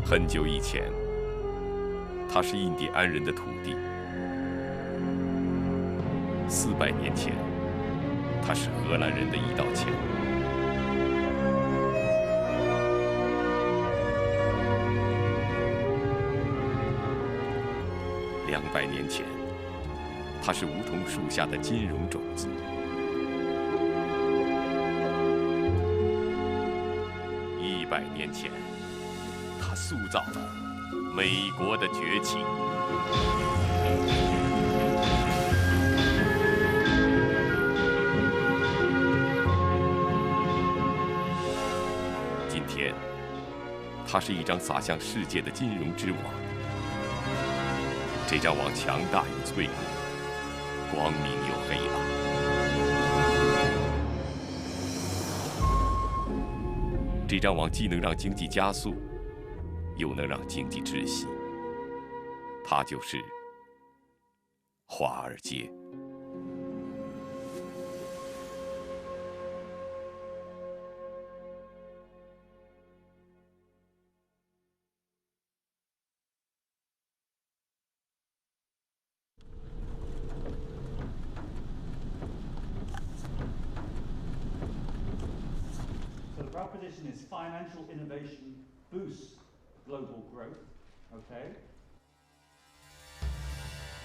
很久以前，它是印第安人的土地；400年前，它是荷兰人的一道墙。200年前，它是梧桐树下的金融种子。100年前，它塑造了美国的崛起。今天，它是一张洒向世界的金融之网。这张网强大又脆弱，光明又黑暗。这张网既能让经济加速，又能让经济窒息。它就是华尔街。The proposition is financial innovation boosts global growth, okay?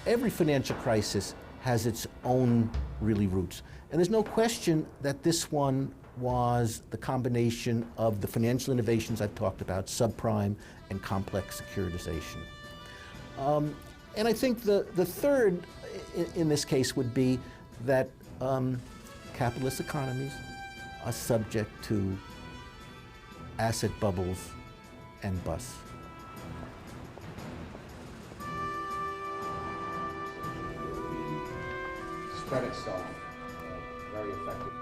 Every financial crisis has its own really roots. And there's no question that this one was the combination of the financial innovations I've talked about, subprime and complex securitization. And I think the third in this case would be that capitalist economies are subject to asset bubbles and busts. Credit stall, very effective.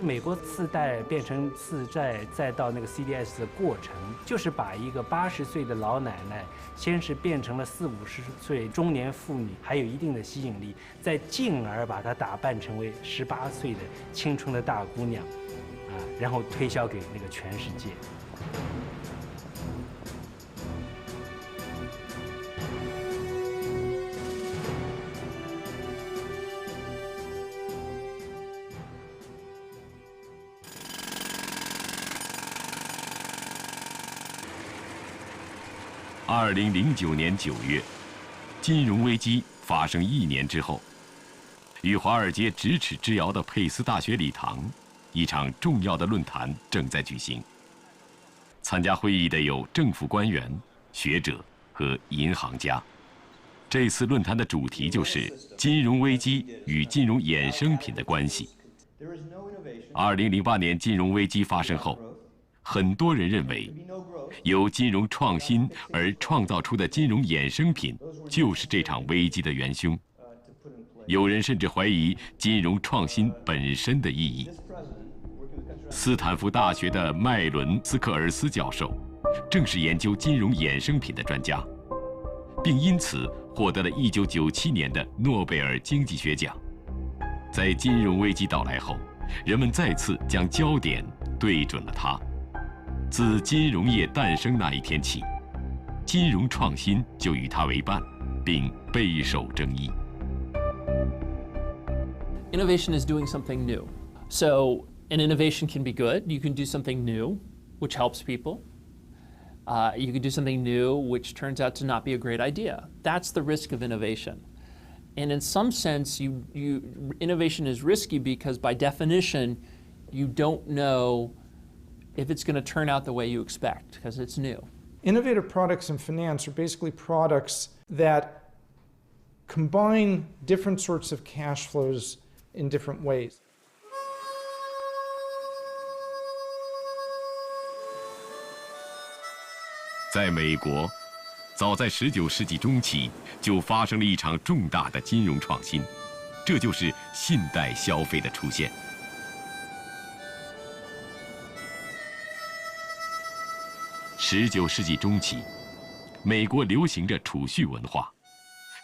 美国次贷变成次债，再到那个 CDS 的过程，就是把一个80岁的老奶奶，先是变成了40、50岁中年妇女，还有一定的吸引力，再进而把她打扮成为18岁的青春的大姑娘，然后推销给那个全世界。2009年9月，金融危机发生1年之后，与华尔街咫尺之遥的佩斯大学礼堂，一场重要的论坛正在举行。参加会议的有政府官员、学者和银行家。这次论坛的主题就是金融危机与金融衍生品的关系。2008年金融危机发生后，很多人认为，由金融创新而创造出的金融衍生品就是这场危机的元凶。有人甚至怀疑金融创新本身的意义。斯坦福大学的麦伦斯克尔斯教授正是研究金融衍生品的专家，并因此获得了1997年的诺贝尔经济学奖。在金融危机到来后，人们再次将焦点对准了它。自金融业诞生那一天起，金融创新就与它为伴，并备受争议。Innovation is doing something new. So an innovation can be good. You can do something new, which helps people. You can do something new, which turns out to not be a great idea. That's the risk of innovation. And in some sense, innovation is risky because by definition, you don't know if it's going to turn out the way you expect because it's new. Innovative products in finance are basically products that combine different sorts of cash flows in different ways. 在美国，早在19世纪中期就发生了一场重大的金融创新，这就是信贷消费的出现。19世纪中期，美国流行着储蓄文化，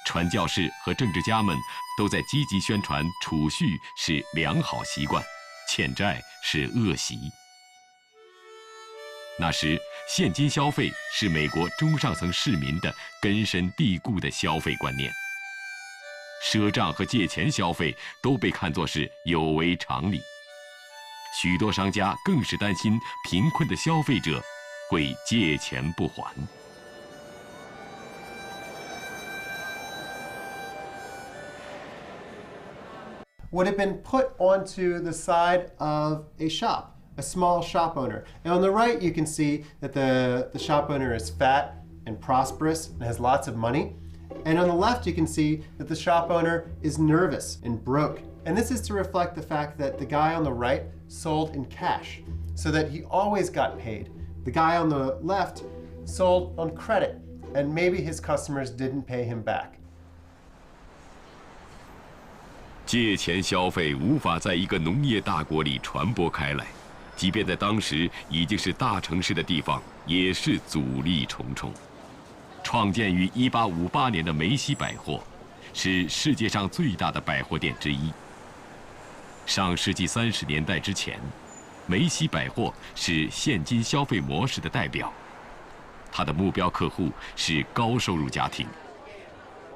传教士和政治家们都在积极宣传储蓄是良好习惯，欠债是恶习。那时，现金消费是美国中上层市民的根深蒂固的消费观念，赊账和借钱消费都被看作是有违常理。许多商家更是担心贫困的消费者会借钱不还。would have been put onto the side of a shop, a small shop owner. And on the right, you can see that the shop owner is fat and prosperous and has lots of money. And on the left, you can see that the shop owner is nervous and broke. And this is to reflect the fact that the guy on the right sold in cash, so that he always got paid. The guy on the left sold on credit, and maybe his customers didn't pay him back. 借钱消费无法在一个农业大国里传播开来，即便在当时已经是大城市的地方，也是阻力重重。创建于1858年的梅西百货，是世界上最大的百货店之一。上世纪30年代之前，梅西百货是现金消费模式的代表，它的目标客户是高收入家庭。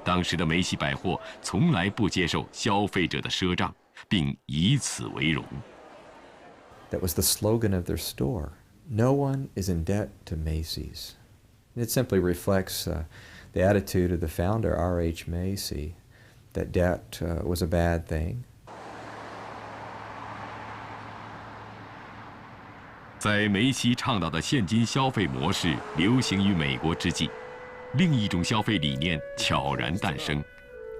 当时的梅西百货从来不接受消费者的赊账，并以此为荣。That was the slogan of their store. No one is in debt to Macy's. It simply reflects the attitude of the founder, R.H. Macy, that debt was a bad thing. 在梅西倡导的现金消费模式流行于美国之际，另一种消费理念悄然诞生，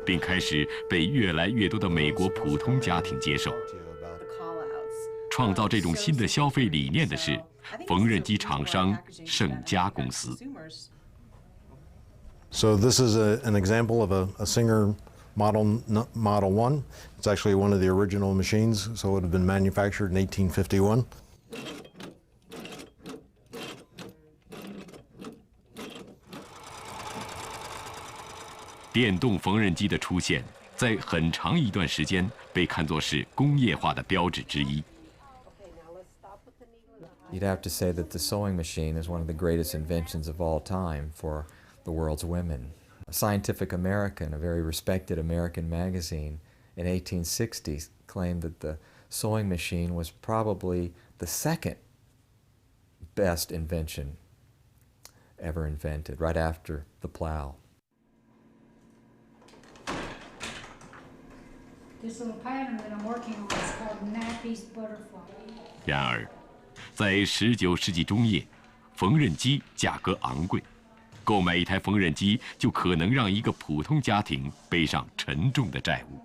并开始被越来越多的美国普通家庭接受。创造这种新的消费理念的是缝纫机厂商盛家公司。So this is an example of a Singer Model 1. It's actually one of the original machines, so it would have been manufactured in 1851. 电动缝纫机的出现，在很长一段时间被看作是工业化的标志之一。You'd have to say that the sewing machine is one of the greatest inventions of all time for the world's women. Scientific American, a very respected American magazine, in 1860 claimed that the sewing machine was probably the second best invention ever invented, right after the plow. This little pattern that I'm working on is called Nappy's Butterfly. 然而，在19世纪中叶，缝纫机价格昂贵，购买一台缝纫机就可能让一个普通家庭背上沉重的债务。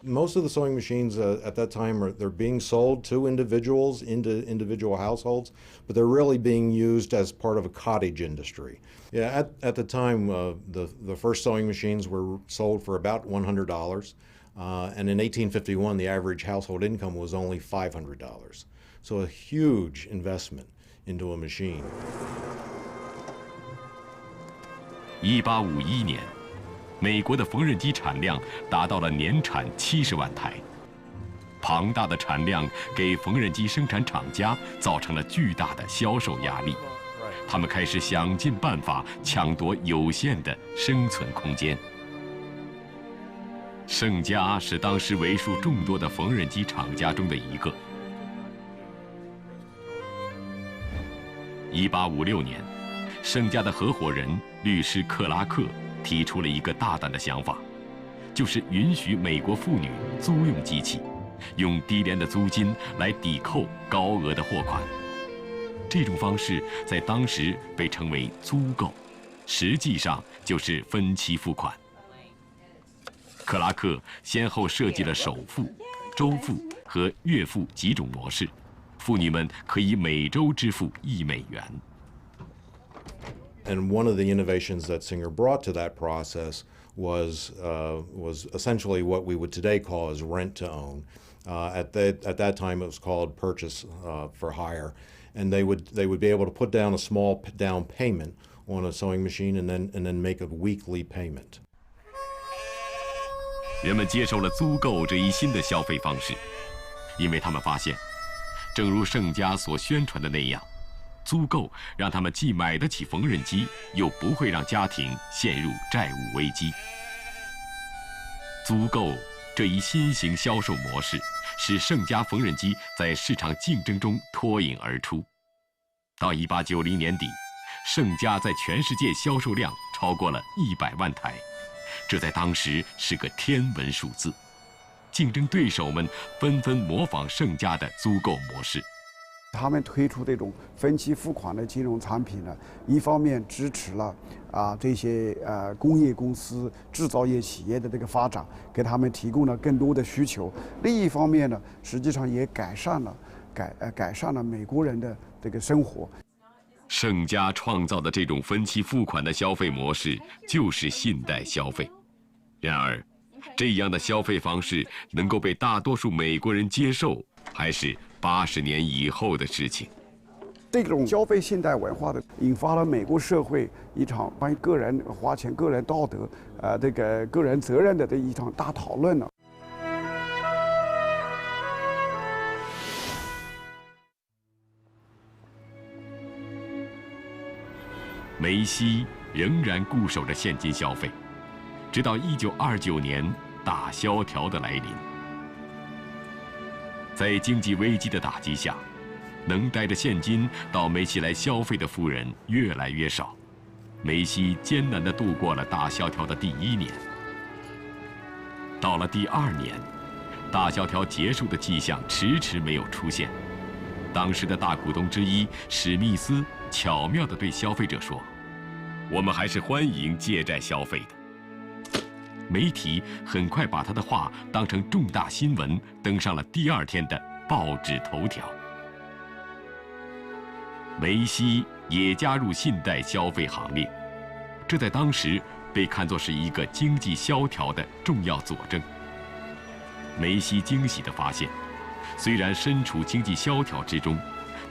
Most of the sewing machines at that time they're being sold to individuals into individual households, but they're really being used as part of a cottage industry. Yeah, at the time, the first sewing machines were sold for about $100, and in 1851, the average household income was only $500. So a huge investment into a machine. 1851年，美国的缝纫机产量达到了年产70万台。庞大的产量给缝纫机生产厂家造成了巨大的销售压力，他们开始想尽办法抢夺有限的生存空间。盛家是当时为数众多的缝纫机厂家中的一个。1856年，盛家的合伙人律师克拉克提出了一个大胆的想法，就是允许美国妇女租用机器，用低廉的租金来抵扣高额的货款。这种方式在当时被称为租购，实际上就是分期付款。克拉克先后设计了首付、周付和月付几种模式，妇女们可以每周支付1美元。And one of the innovations that Singer brought to that process was essentially what we would today call as rent to own. At that time, it was called purchase for hire, and they would be able to put down a small down payment on a sewing machine and then make a weekly payment. 人们接受了租购这一新的消费方式，因为他们发现，正如盛家所宣传的那样，租购让他们既买得起缝纫机，又不会让家庭陷入债务危机。租购这一新型销售模式，使盛家缝纫机在市场竞争中脱颖而出。到1890年底，盛家在全世界销售量超过了100万台，这在当时是个天文数字。竞争对手们纷纷模仿盛家的租购模式。他们推出这种分期付款的金融产品呢，一方面支持了这些工业公司、制造业企业的这个发展，给他们提供了更多的需求；另一方面呢，实际上也改善了美国人的这个生活。盛家创造的这种分期付款的消费模式就是信贷消费。然而，这样的消费方式能够被大多数美国人接受，还是80年以后的事情。这种消费信贷文化的，引发了美国社会一场关于个人花钱、个人道德、这个个人责任的这一场大讨论了。梅西仍然固守着现金消费，直到1929年大萧条的来临。在经济危机的打击下，能带着现金到梅西来消费的富人越来越少。梅西艰难地度过了大萧条的第1年。到了第2年，大萧条结束的迹象迟迟没有出现。当时的大股东之一史密斯巧妙地对消费者说：“我们还是欢迎借债消费的。”媒体很快把他的话当成重大新闻，登上了第2天的报纸头条。梅西也加入信贷消费行列，这在当时被看作是一个经济萧条的重要佐证。梅西惊喜地发现，虽然身处经济萧条之中，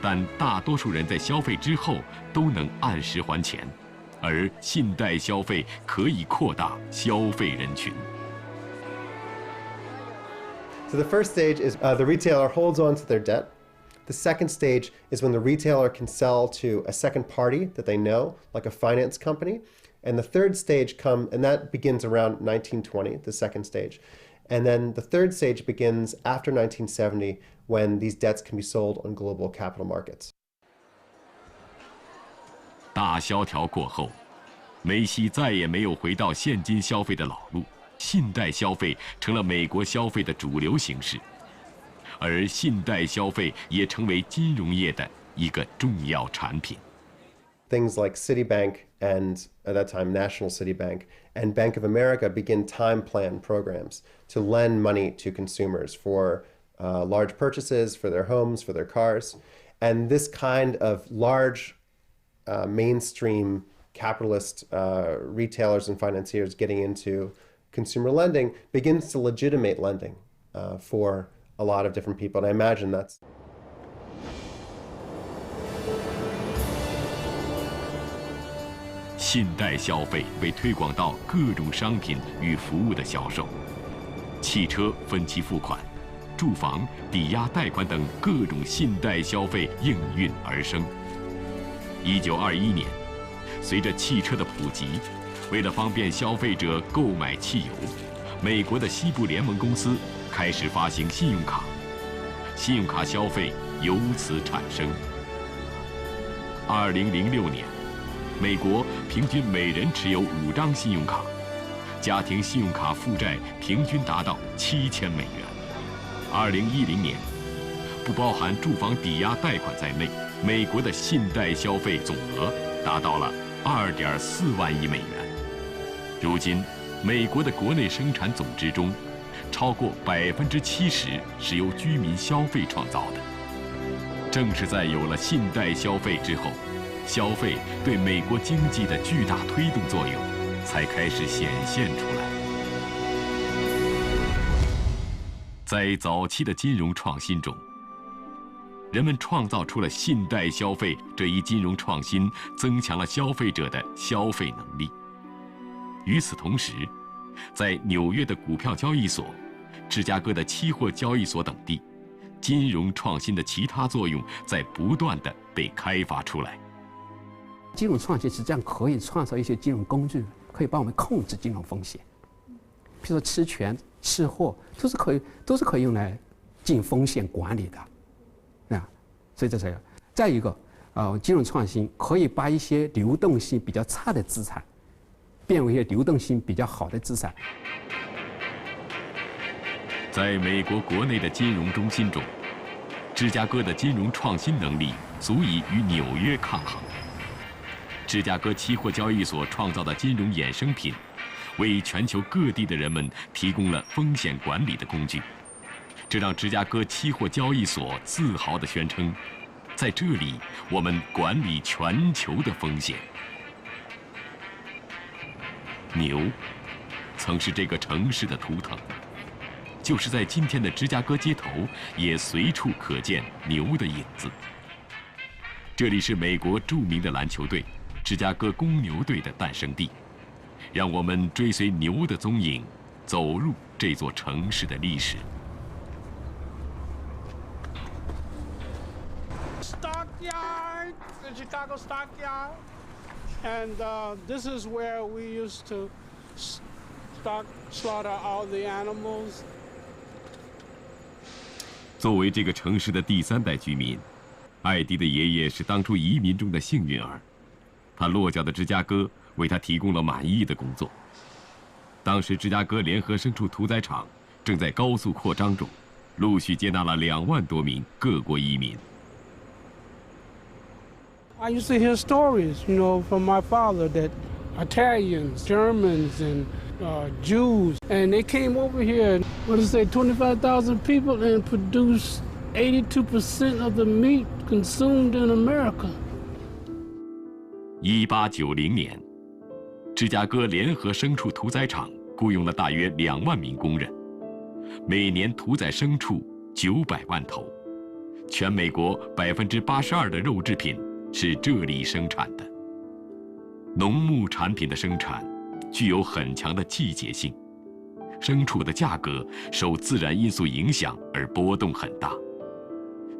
但大多数人在消费之后都能按时还钱。而信贷消费可以扩大消费人群。So the first stage is the retailer holds on to their debt. The second stage is when the retailer can sell to a second party that they know, like a finance company. And the third stage and that begins around 1920, the second stage. And then the third stage begins after 1970, when these debts can be sold on global capital markets. 大萧条过后，梅西再也没有回到现金消费的老路，信贷消费成了美国消费的主流形式，而信贷消费也成为金融业的一个重要产品。Things like Citibank and, at that time, National Citibank and Bank of America begin time plan programs to lend money to consumers for large purchases, for their homes, for their cars. And this kind of large mainstream capitalist retailers and financiers getting into consumer lending begins to legitimate lending for a lot of different people. And I imagine that's信贷消费被推广到各种商品与服务的销售，汽车分期付款、住房抵押贷款等各种信贷消费应运而生。1921年，随着汽车的普及，为了方便消费者购买汽油，美国的西部联盟公司开始发行信用卡，信用卡消费由此产生。2006年，美国平均每人持有5张信用卡，家庭信用卡负债平均达到7000美元。2010年，不包含住房抵押贷款在内，美国的信贷消费总额达到了2.4万亿美元。如今，美国的国内生产总值中，超过70%是由居民消费创造的。正是在有了信贷消费之后，消费对美国经济的巨大推动作用才开始显现出来。在早期的金融创新中，人们创造出了信贷消费这一金融创新，增强了消费者的消费能力。与此同时，在纽约的股票交易所、芝加哥的期货交易所等地，金融创新的其他作用在不断地被开发出来。金融创新实际上可以创造一些金融工具，可以帮我们控制金融风险。比如说期权、期货都是可以用来进风险管理的，啊，所以这是。再一个，金融创新可以把一些流动性比较差的资产，变为一些流动性比较好的资产。在美国国内的金融中心中，芝加哥的金融创新能力足以与纽约抗衡。芝加哥期货交易所创造的金融衍生品，为全球各地的人们提供了风险管理的工具。这让芝加哥期货交易所自豪地宣称，在这里我们管理全球的风险。牛曾是这个城市的图腾，就是在今天的芝加哥街头也随处可见牛的影子。这里是美国著名的篮球队芝加哥公牛队的诞生地，让我们追随牛的踪影，走入这座城市的历史。Stockyard, the Chicago Stockyard, and this is where we used to slaughter all the animals. 作为这个城市的第3代居民，艾迪的爷爷是当初移民中的幸运儿。他落脚的芝加哥为他提供了满意的工作。当时，芝加哥联合牲畜屠宰场正在高速扩张中，陆续接纳了2万多名各国移民。I used to hear stories, from my father that Italians, Germans, and Jews, and they came over here, 25,000 people, and produced 82% of the meat consumed in America. 1890年，芝加哥联合牲畜屠宰场雇佣了大约2万名工人，每年屠宰牲畜900万头。全美国82%的肉制品是这里生产的。农牧产品的生产具有很强的季节性，牲畜的价格受自然因素影响而波动很大。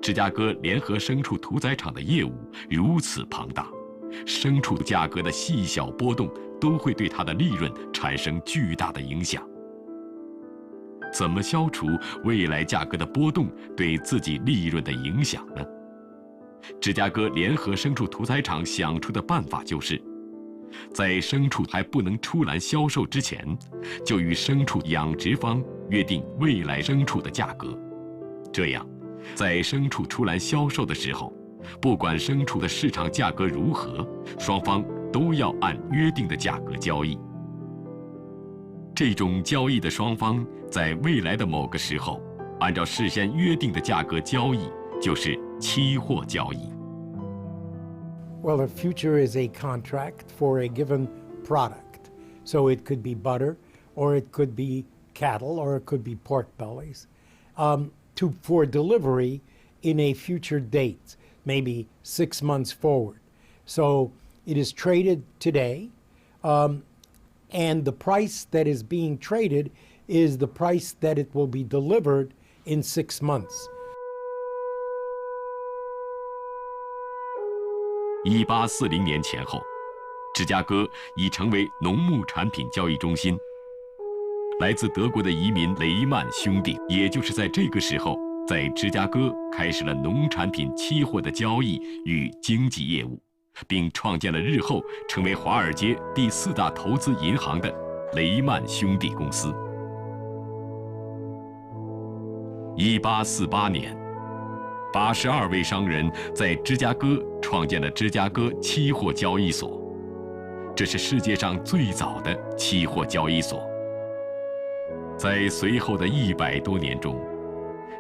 芝加哥联合牲畜屠宰场的业务如此庞大，牲畜价格的细小波动都会对它的利润产生巨大的影响。怎么消除未来价格的波动对自己利润的影响呢？芝加哥联合牲畜屠宰场想出的办法就是，在牲畜还不能出栏销售之前，就与牲畜养殖方约定未来牲畜的价格。这样，在牲畜出栏销售的时候，不管牲畜的市场价格如何，双方都要按约定的价格交易。这种交易的双方在未来的某个时候，按照事先约定的价格交易，就是期货交易。Well, a future is a contract for a given product. So it could be butter, or it could be cattle, or it could be pork bellies, for delivery in a future date, maybe 6 months forward. So it is traded today, and the price that is being traded is the price that it will be delivered in 6 months. 1840年前后，芝加哥已成为农牧产品交易中心。来自德国的移民雷曼兄弟，也就是在这个时候，在芝加哥开始了农产品期货的交易与经纪业务，并创建了日后成为华尔街第4大投资银行的雷曼兄弟公司。1848年，82位商人在芝加哥创建了芝加哥期货交易所，这是世界上最早的期货交易所。在随后的100多年中，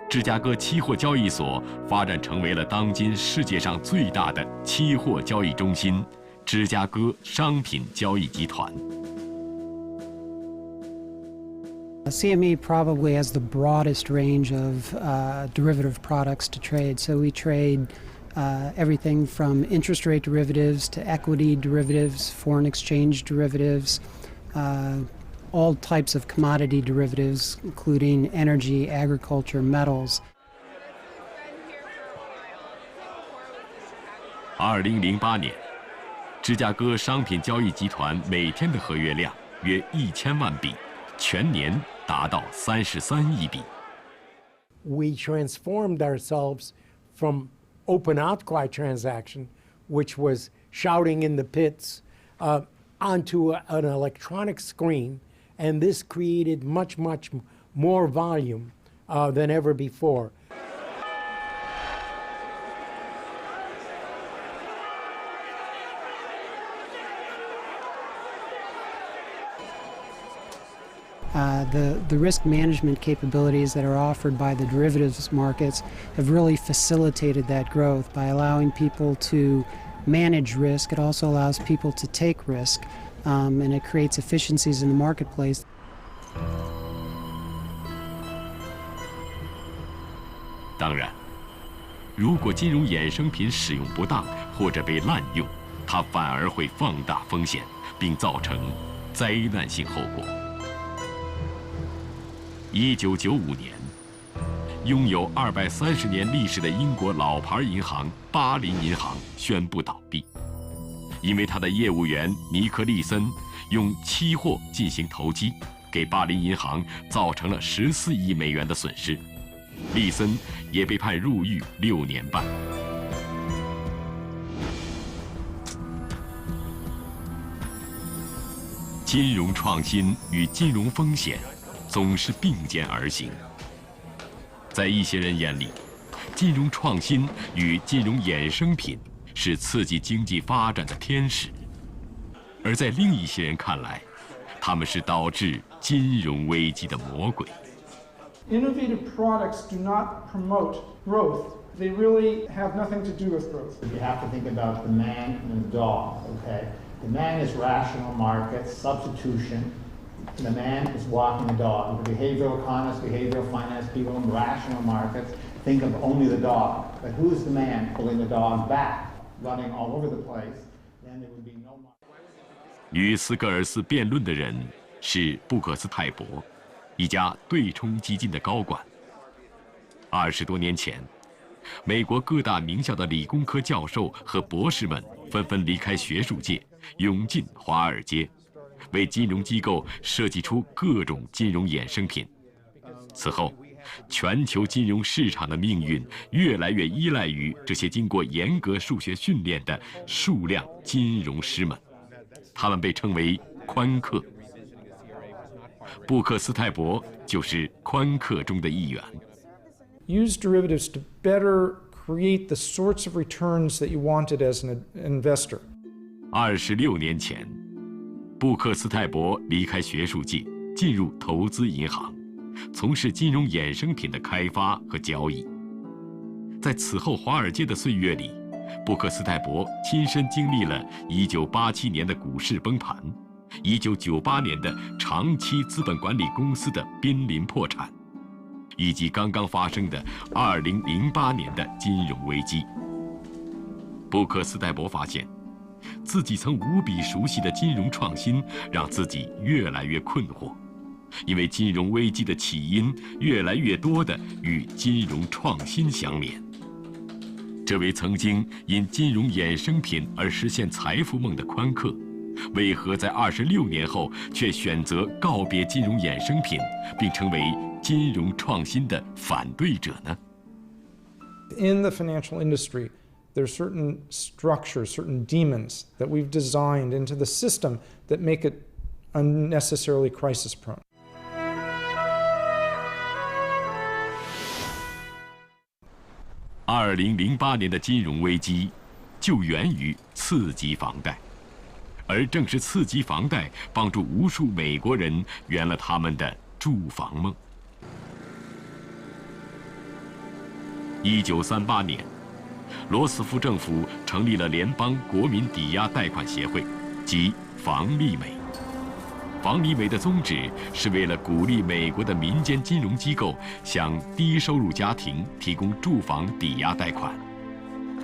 芝加哥期货交易所发展成为了当今世界上最大的期货交易中心——芝加哥商品交易集团。CME probably has the broadest range of derivative products to trade. So we trade everything from interest rate derivatives to equity derivatives, foreign exchange derivatives, all types of commodity derivatives, including energy, agriculture, metals. 2008年，芝加哥商品交易集团每天的合约量约1000万笔，全年达到33亿笔。We transformed ourselves from open outcry transaction, which was shouting in the pits, onto an electronic screen, and this created much more volume than ever before. The risk management capabilities that are offered by the derivatives markets have really facilitated that growth by allowing people to manage risk. It also allows people to take risk, and it creates efficiencies in the marketplace. 当然，如果金融衍生品使用不当或者被滥用，它反而会放大风险，并造成灾难性后果。1995年，拥有230年历史的英国老牌银行巴林银行宣布倒闭，因为他的业务员尼克利森用期货进行投机，给巴林银行造成了14亿美元的损失。利森也被判入狱6年半。金融创新与金融风险总是并肩而行。在一些人眼里，金融创新与金融衍生品是刺激经济发展的天使，而在另一些人看来，他们是导致金融危机的魔鬼。Innovative products do not promote growth. They really have nothing to do with growth. You have to think about the man and the dog, okay? The man is rational markets, substitution. The man is walking the dog. The behavioral economists, behavioral finance people in rational markets think of only the dog. But who's the man pulling the dog back, running all over the place? Then there would be no more. 与斯格尔斯辩论的人是布克斯泰伯，一家对冲基金的高管。20多年前，美国各大名校的理工科教授和博士们纷纷离开学术界，涌进华尔街，为金融机构设计出各种金融衍生品。此后，全球金融市场的命运越来越依赖于这些经过严格数学训练的数量金融师们，他们被称为宽客。布克斯泰伯就是宽客中的一员。Use derivatives to better create the sorts of returns that you wanted as an investor. 26年前，布克斯泰伯离开学术界，进入投资银行，从事金融衍生品的开发和交易。在此后华尔街的岁月里，布克斯泰伯亲身经历了1987年的股市崩盘，1998年的长期资本管理公司的濒临破产，以及刚刚发生的2008年的金融危机。布克斯泰伯发现，自己曾无比熟悉的金融创新让自己越来越困惑，因为金融危机的起因越来越多地与金融创新相连。这位曾经因金融衍生品而实现财富梦的宽客，为何在26年后却选择告别金融衍生品，并成为金融创新的反对者呢？ In the financial industry, there are certain structures, certain demons that we've designed into the system that make it unnecessarily crisis prone. 2008年的金融危机就源于次级房贷，而正是次级房贷帮助无数美国人圆了他们的住房梦。1938年，罗斯福政府成立了联邦国民抵押贷款协会，即房利美。房利美的宗旨是为了鼓励美国的民间金融机构向低收入家庭提供住房抵押贷款。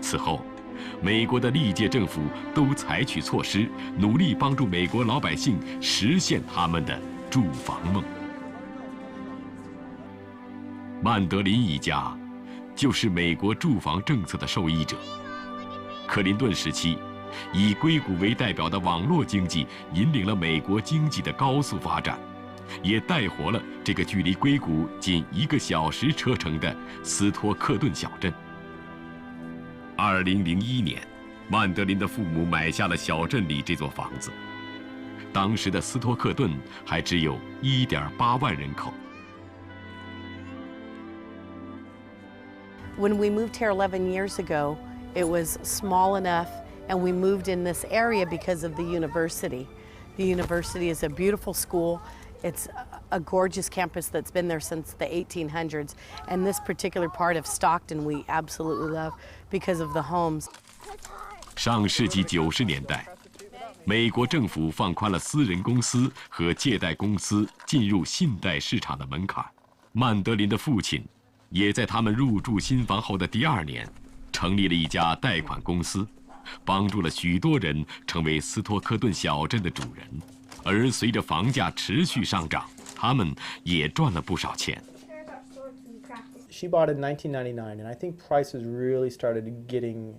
此后，美国的历届政府都采取措施，努力帮助美国老百姓实现他们的住房梦。曼德林一家就是美国住房政策的受益者。克林顿时期，以硅谷为代表的网络经济引领了美国经济的高速发展，也带活了这个距离硅谷仅1个小时车程的斯托克顿小镇。2001年，曼德林的父母买下了小镇里这座房子。当时的斯托克顿还只有1.8万人口。When we moved here 11 years ago, it was small enough, and we moved in this area because of the university. The university is a beautiful school. It's a gorgeous campus that's been there since the 1800s. And this particular part of Stockton we absolutely love because of the homes. 上世纪90年代，美国政府放宽了私人公司和借贷公司进入信贷市场的门槛。曼德林的父亲也在他们入住新房后的第2年，成立了一家贷款公司，帮助了许多人成为斯托克顿小镇的主人。而随着房价持续上涨，他们也赚了不少钱。She bought it in 1999, and I think prices really started getting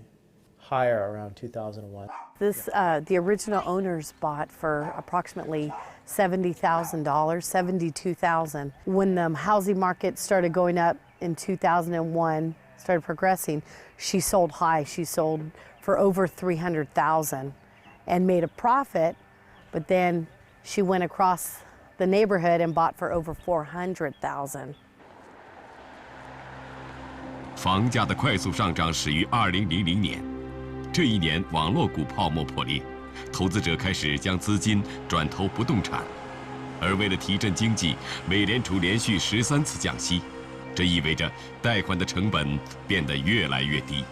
higher around 2001. The original owners bought for approximately $70,000, $72,000. When the housing market started going up in 2001, started progressing, she sold high. She sold for over $300,000 and made a profit, but then she went across the neighborhood and bought for over $400,000. 房价的快速上涨始于2000年，这一年网络股泡沫破裂，投资者开始将资金转投不动产，而为了提振经济，美联储连续13次降息，这意味着贷款的成本变得越来越低。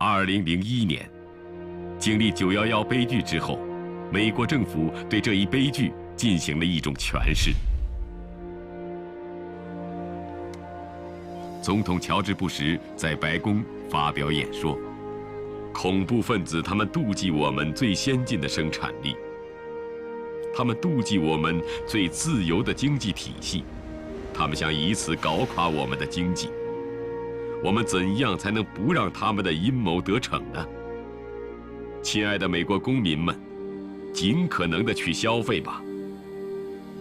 2001年，经历911悲剧之后，美国政府对这一悲剧进行了一种诠释。总统乔治·布什在白宫发表演说：“恐怖分子他们妒忌我们最先进的生产力，他们妒忌我们最自由的经济体系，他们想以此搞垮我们的经济。我们怎样才能不让他们的阴谋得逞呢？亲爱的美国公民们，尽可能的去消费吧，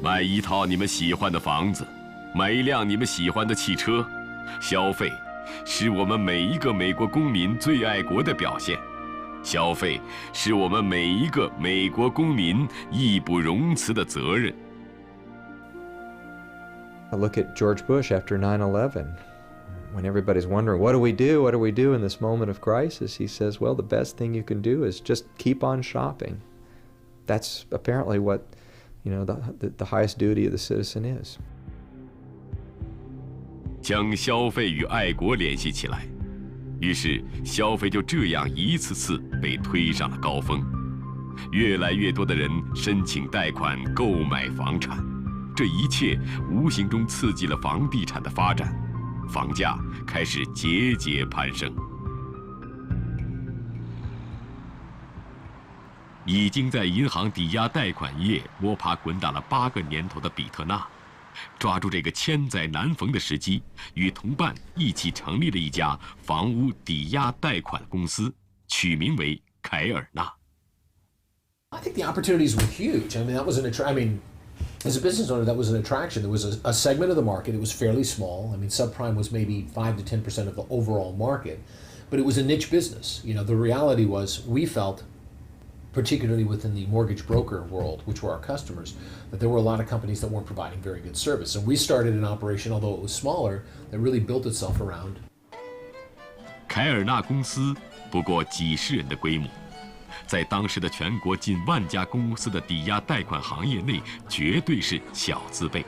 买一套你们喜欢的房子，买一辆你们喜欢的汽车。消费是我们每一个美国公民最爱国的表现，消费是我们每一个美国公民义不容辞的责任。” I look at George Bush after 9/11. When everybody's wondering, what do we do? What do we do in this moment of crisis? He says, well, the best thing you can do is just keep on shopping. That's apparently what, the highest duty of the citizen is. 将消费与爱国联系起来，于是消费就这样一次次被推上了高峰。越来越多的人申请贷款购买房产，这一切无形中刺激了房地产的发展。房价开始节节攀升。已经在银行抵押贷款业摸爬滚打了8个年头的比特纳，抓住这个千载难逢的时机，与同伴一起成立了一家房屋抵押贷款公司，取名为凯尔纳。I think the opportunities were huge. I mean, that was as a business owner, that was an attraction. There was a segment of the market. It was fairly small. I mean, subprime was maybe 5 to 10% of the overall market, but it was a niche business. The reality was we felt, particularly within the mortgage broker world, which were our customers, that there were a lot of companies that weren't providing very good service. And we started an operation, although it was smaller, that really built itself around. 凯尔纳公司不过几十人的规模。在当时的全国近10000家公司的抵押贷款行业内，绝对是小字辈。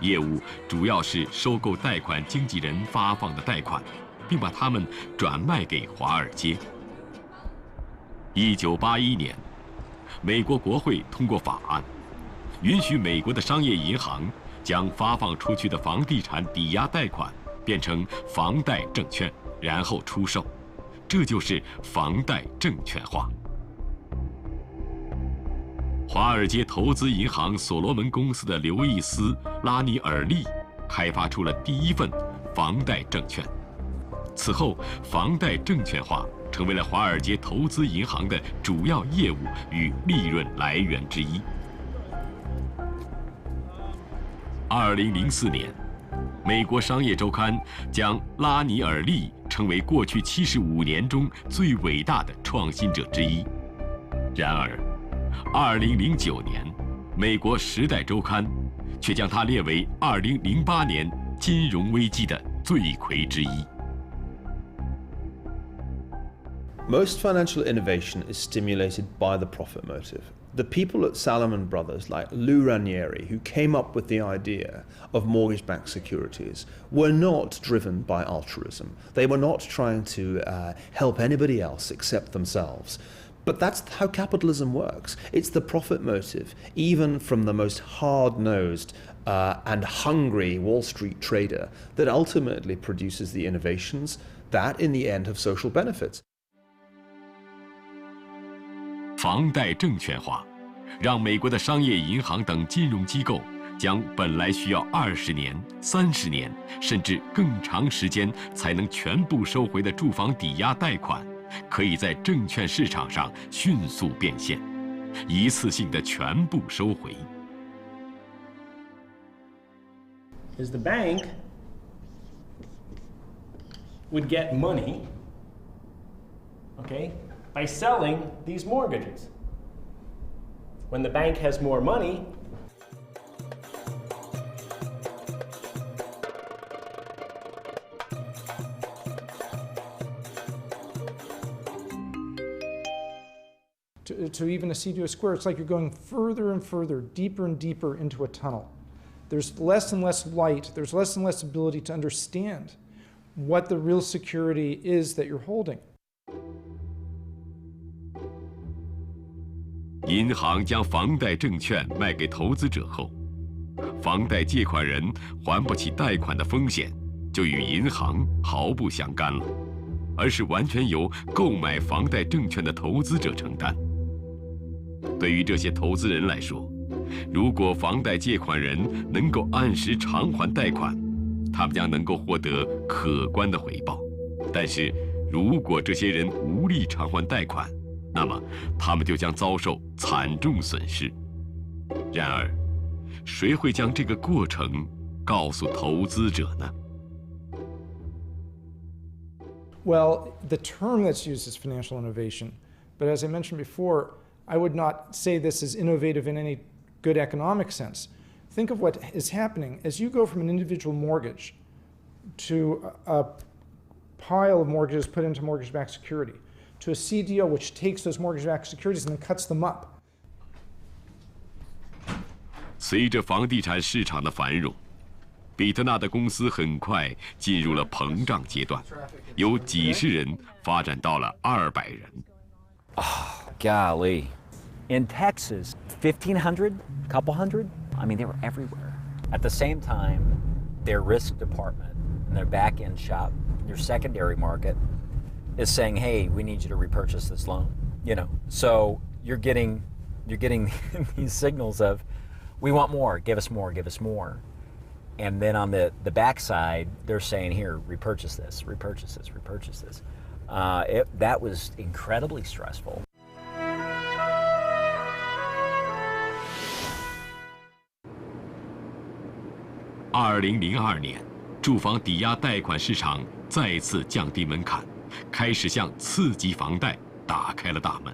业务主要是收购贷款经纪人发放的贷款，并把它们转卖给华尔街。1981年，美国国会通过法案，允许美国的商业银行将发放出去的房地产抵押贷款变成房贷证券，然后出售，这就是房贷证券化。华尔街投资银行所罗门公司的刘易斯·拉尼尔利开发出了第一份房贷证券。此后，房贷证券化成为了华尔街投资银行的主要业务与利润来源之一。2004年，美国商业周刊将拉尼尔利称为过去75年中最伟大的创新者之一。然而，2009年，美国《时代周刊》却将他列为2008年金融危机的罪魁之一。Most financial innovation is stimulated by the profit motive. The people at Salomon Brothers, like Lou Ranieri, who came up with the idea of mortgage-backed securities, were not driven by altruism. They were not trying to help anybody else except themselves. But that's how capitalism works. It's the profit motive, even from the most hard-nosed and hungry Wall Street trader, that ultimately produces the innovations that, in the end, have social benefits. 房贷证券化，让美国的商业银行等金融机构将本来需要20年、30年，甚至更长时间才能全部收回的住房抵押贷款，可以在证券市场上迅速变现，一次性的全部收回。Is the bank would get money, okay, by selling these mortgages. When the bank has more money, to even a C to a square, it's like you're going further and further, deeper and deeper into a tunnel. There's less and less light, there's less and less ability to understand what the real security is that you're holding. 银行将房贷证券卖给投资者后，房贷借款人还不起贷款的风险就与银行毫不相干了，而是完全由购买房贷证券的投资者承担。对于这些投资人来说，如果房贷借款人能够按时偿还贷款，他们将能够获得可观的回报。但是，如果这些人无力偿还贷款，那么他们就将遭受惨重损失。然而，谁会将这个过程告诉投资者呢？ Well, the term that's used is financial innovation, but as I mentioned before, I would not say this is innovative in any good economic sense. Think of what is happening as you go from an individual mortgage to a pile of mortgages put into mortgage-backed security, to a CDO which takes those mortgage-backed securities and then cuts them up. 随着房地产市场的繁荣，比特纳的公司很快进入了膨胀阶段，由几十人发展到了200人。Golly. In Texas, 1,500, a couple hundred? I mean, they were everywhere. At the same time, their risk department and their back-end shop, your secondary market, is saying, hey, we need you to repurchase this loan. You know, so you're getting these signals of, we want more, give us more, give us more. And then on the backside, they're saying, here, repurchase this, repurchase this, repurchase this. That was incredibly stressful. 2002年，住房抵押贷款市场再次降低门槛，开始向次级房贷打开了大门。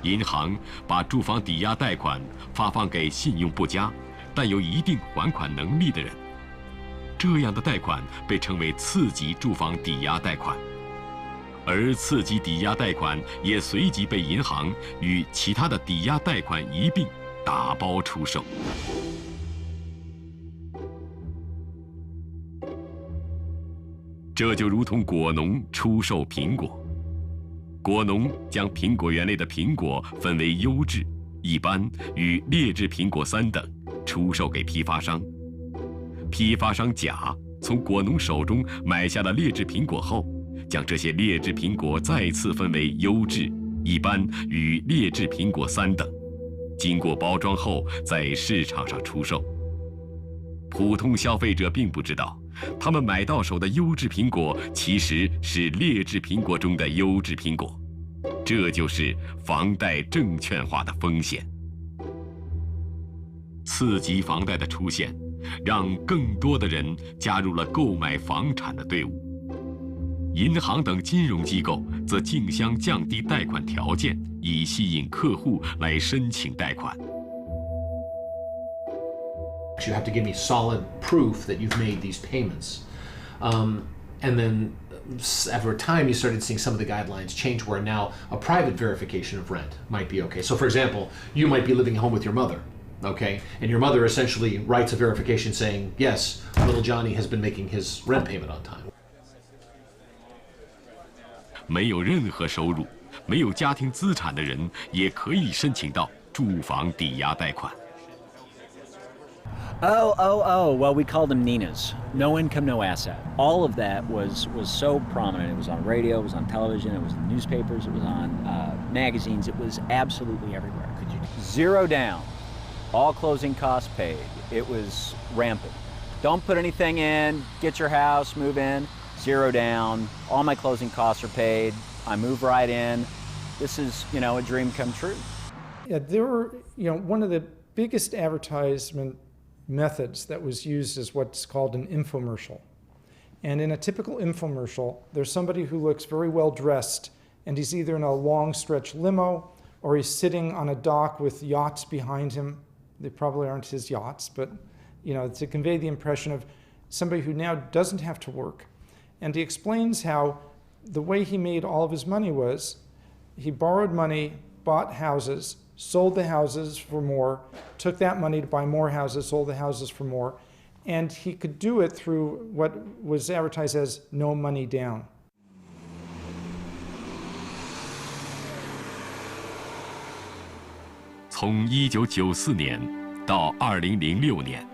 银行把住房抵押贷款发放给信用不佳但有一定还款能力的人，这样的贷款被称为次级住房抵押贷款，而次级抵押贷款也随即被银行与其他的抵押贷款一并打包出售。这就如同果农出售苹果，果农将苹果园内的苹果分为优质、一般与劣质苹果3等，出售给批发商。批发商甲从果农手中买下了劣质苹果后，将这些劣质苹果再次分为优质、一般与劣质苹果3等，经过包装后在市场上出售。普通消费者并不知道，他们买到手的优质苹果其实是劣质苹果中的优质苹果，这就是房贷证券化的风险。次级房贷的出现，让更多的人加入了购买房产的队伍。银行等金融机构则竞相降低贷款条件，以吸引客户来申请贷款。You have to give me solid proof that you've made these payments. And then after a time, you started seeing some of the guidelines change where now a private verification of rent might be okay. So for example, you might be living at home with your mother, okay? And your mother essentially writes a verification saying, yes, little Johnny has been making his rent payment on time. 没有任何收入、没有家庭资产的人也可以申请到住房抵押贷款。Well, we called them Ninas. No income, no asset. All of that was so prominent. It was on radio, it was on television, it was in newspapers, it was on magazines. It was absolutely everywhere. Could you 0 down, all closing costs paid. It was rampant. Don't put anything in, get your house, move in, 0 down, all my closing costs are paid. I move right in. This is, a dream come true. Yeah, there were, one of the biggest advertisement methods that was used is what's called an infomercial. And in a typical infomercial, there's somebody who looks very well dressed, and he's either in a long stretch limo or he's sitting on a dock with yachts behind him. They probably aren't his yachts, but to convey the impression of somebody who now doesn't have to work. And he explains how the way he made all of his money was he borrowed money, bought houses, sold the houses for more, took that money to buy more houses, sold the houses for more, and he could do it through what was advertised as no money down. 从1994年到2006年，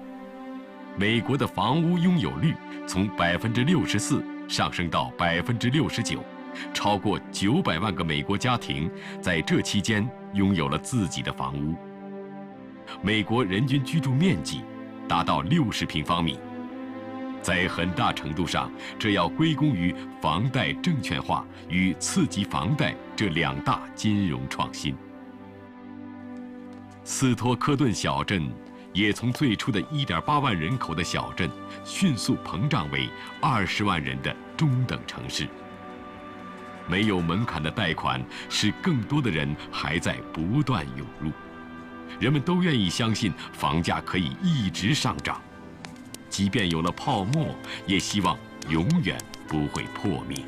美国的房屋拥有率从64%上升到69%。超过900万个美国家庭在这期间拥有了自己的房屋。美国人均居住面积达到60平方米，在很大程度上，这要归功于房贷证券化与次级房贷这2大金融创新。斯托克顿小镇也从最初的1.8万人口的小镇，迅速膨胀为20万人的中等城市。没有门槛的贷款使更多的人还在不断涌入，人们都愿意相信房价可以一直上涨，即便有了泡沫，也希望永远不会破灭。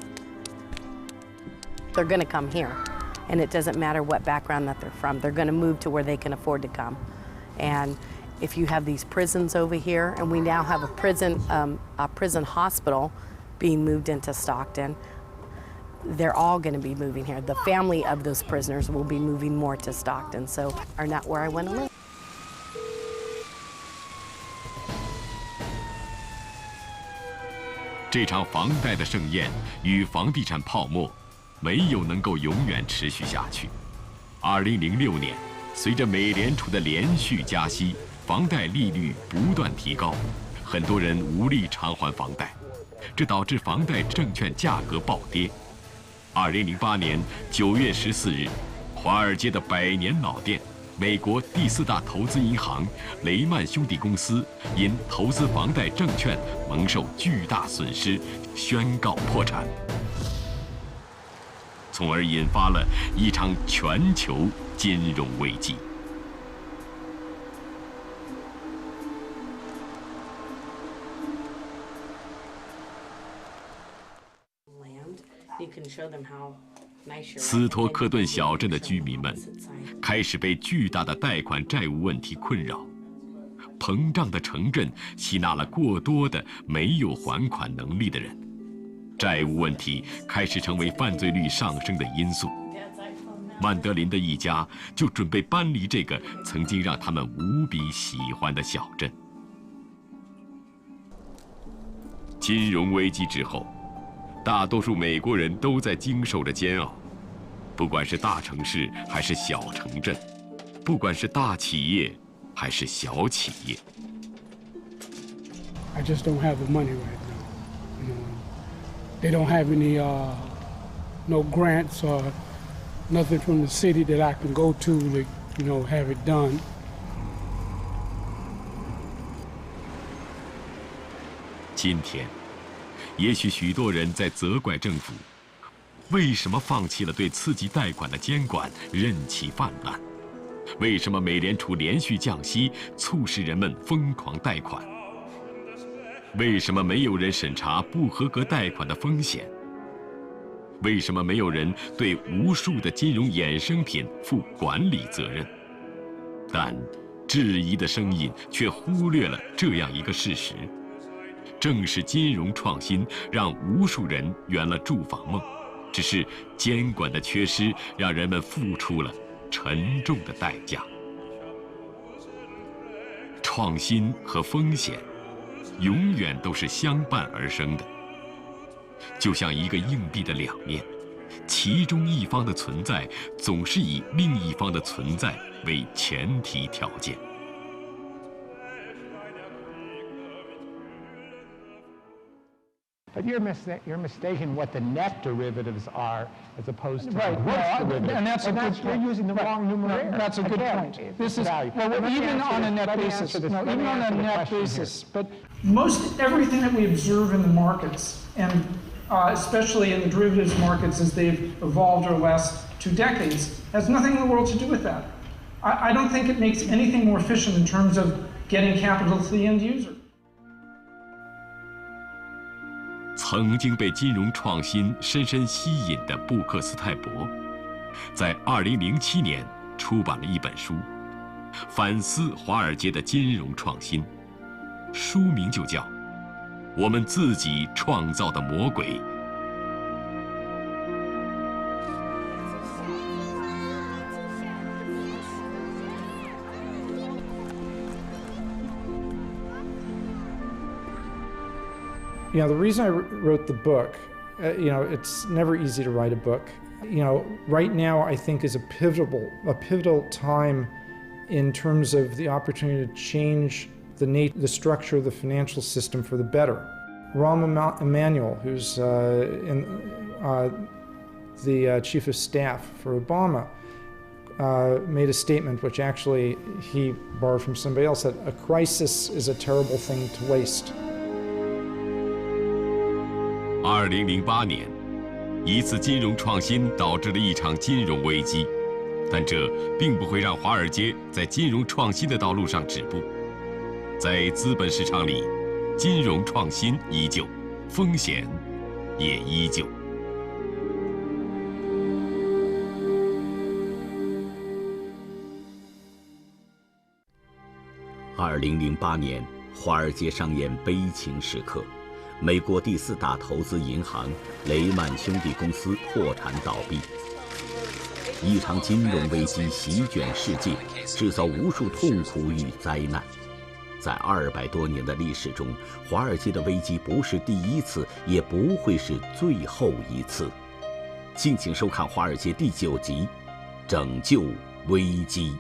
They're going to come here, and it doesn't matter what background that they're from. They're going to move to where they can afford to come. And if you have these prisons over here, and we now have a prison hospital being moved into Stockton, they're all going to be moving here. The family of those prisoners will be moving more to Stockton, so are not where I want to live. 这场房贷的盛宴与房地产泡沫没有能够永远持续下去。2006年，随着美联储的连续加息，房贷利率不断提高，很多人无力偿还房贷，这导致房贷证券价格暴跌。2008年9月14日，华尔街的100年老店，美国第4大投资银行雷曼兄弟公司因投资房贷证券蒙受巨大损失，宣告破产，从而引发了一场全球金融危机。斯托克顿小镇的居民们开始被巨大的贷款债务问题困扰，膨胀的城镇吸纳了过多的没有还款能力的人，债务问题开始成为犯罪率上升的因素。曼德林的一家就准备搬离这个曾经让他们无比喜欢的小镇。金融危机之后，大多数美国人都在经受着煎熬。不管是大城市还是小城镇，不管是大企业还是小企业。I just don't have the money right now. You know, they don't have any no grants or nothing from the city that I can go to have it done. 今天，也许许多人在责怪政府，为什么放弃了对刺激贷款的监管，任其泛滥？为什么美联储连续降息，促使人们疯狂贷款？为什么没有人审查不合格贷款的风险？为什么没有人对无数的金融衍生品负管理责任？但质疑的声音却忽略了这样一个事实：正是金融创新让无数人圆了住房梦，只是监管的缺失让人们付出了沉重的代价。创新和风险永远都是相伴而生的，就像一个硬币的两面，其中一方的存在总是以另一方的存在为前提条件。But you're mistaken what the net derivatives are as opposed to the gross derivatives. And that's you're using the wrong numeraire. That's a good point. This is even on a net basis. Even on a net basis. But most everything that we observe in the markets, and especially in the derivatives markets as they've evolved over the last 2 decades, has nothing in the world to do with that. I don't think it makes anything more efficient in terms of getting capital to the end user. 曾经被金融创新深深吸引的布克斯泰伯，在2007年出版了一本书，反思华尔街的金融创新，书名就叫《我们自己创造的魔鬼》。You know, the reason I wrote the book, it's never easy to write a book. Right now I think is a pivotal time in terms of the opportunity to change the structure of the financial system for the better. Rahm Emanuel, who's the chief of staff for Obama, made a statement which actually he borrowed from somebody else, that a crisis is a terrible thing to waste. 2008年，一次金融创新导致了一场金融危机，但这并不会让华尔街在金融创新的道路上止步。在资本市场里，金融创新依旧，风险也依旧。2008年，华尔街上演悲情时刻。美国第4大投资银行雷曼兄弟公司破产倒闭，一场金融危机席卷世界，制造无数痛苦与灾难。在200多年的历史中，华尔街的危机不是第一次，也不会是最后一次。敬请收看《华尔街》第9集《拯救危机》。